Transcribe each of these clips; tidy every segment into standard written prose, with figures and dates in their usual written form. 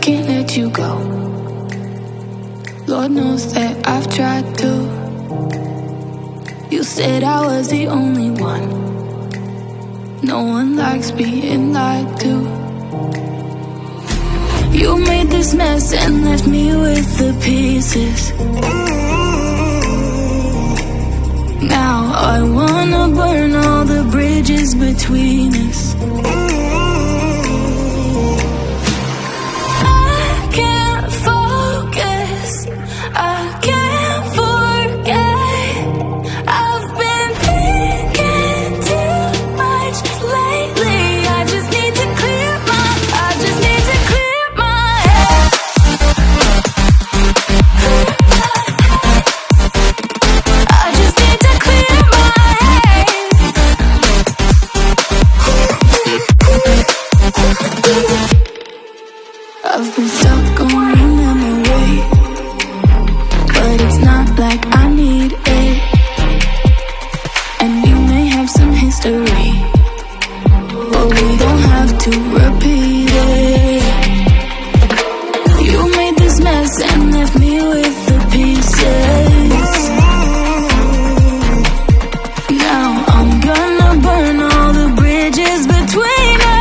Can't let you go. Lord knows that I've tried to. You said I was the only one. No one likes being lied to. You made this mess and left me with the pieces. Now I wanna burn all the bridges between us. I've been stuck on your memory, but it's not like I need it. And you may have some history, but we don't have to repeat it. You made this mess and left me with the pieces. Now I'm gonna burn all the bridges between us.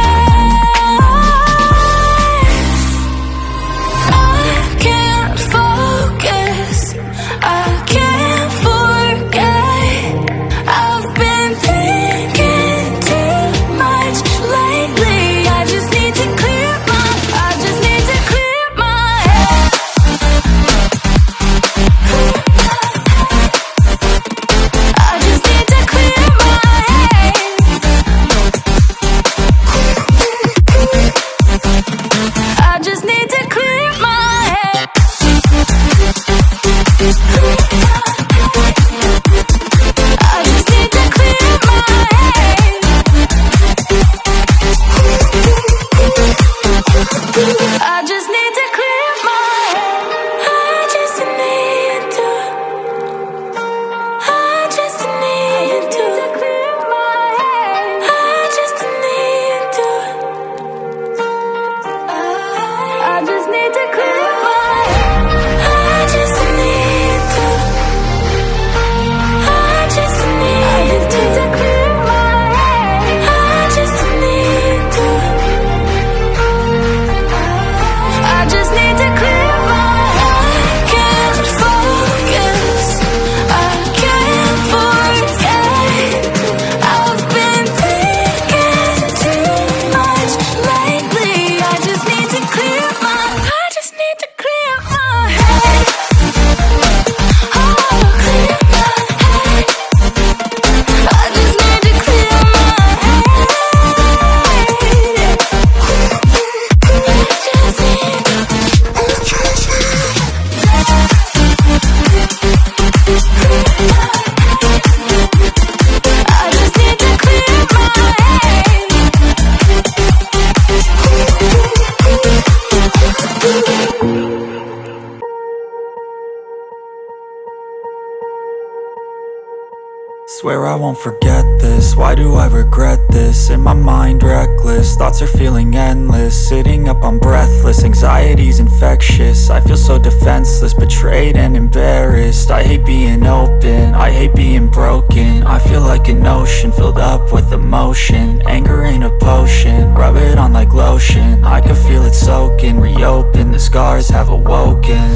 Swear I won't forget this, why do I regret this? In my mind reckless, thoughts are feeling endless. Sitting up, I'm breathless, anxiety's infectious. I feel so defenseless, betrayed and embarrassed. I hate being open, I hate being broken. I feel like an ocean filled up with emotion. Anger ain't a potion, rub it on like lotion. I can feel it soaking, reopen, the scars have awoken.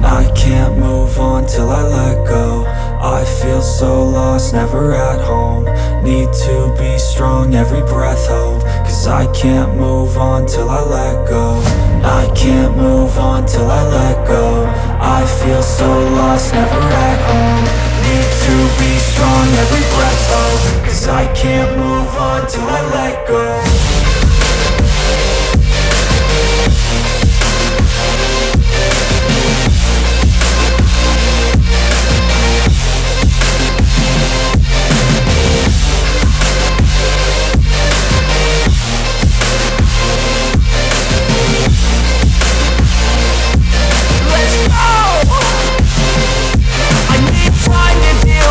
I can't move on till I let go. I feel so lost, never at home. Need to be strong, every breath hope. Cause I can't move on till I let go. I can't move on till I let go. I feel so lost, never at home. Need to be strong, every breath hope. Cause I can't move on till I let go.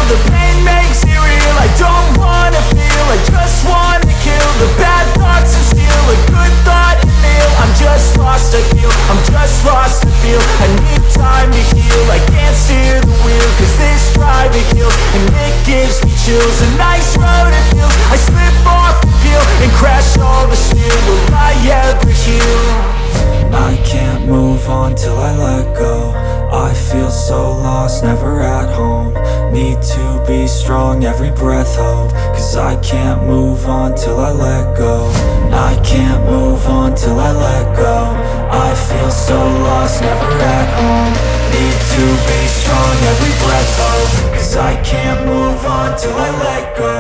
The pain makes it real. I don't wanna feel, I just wanna kill the bad thoughts. I can't move on till I let go. I can't move on till I let go. I feel so lost, never at home. Need to be strong, every breath hold. Cause I can't move on till I let go.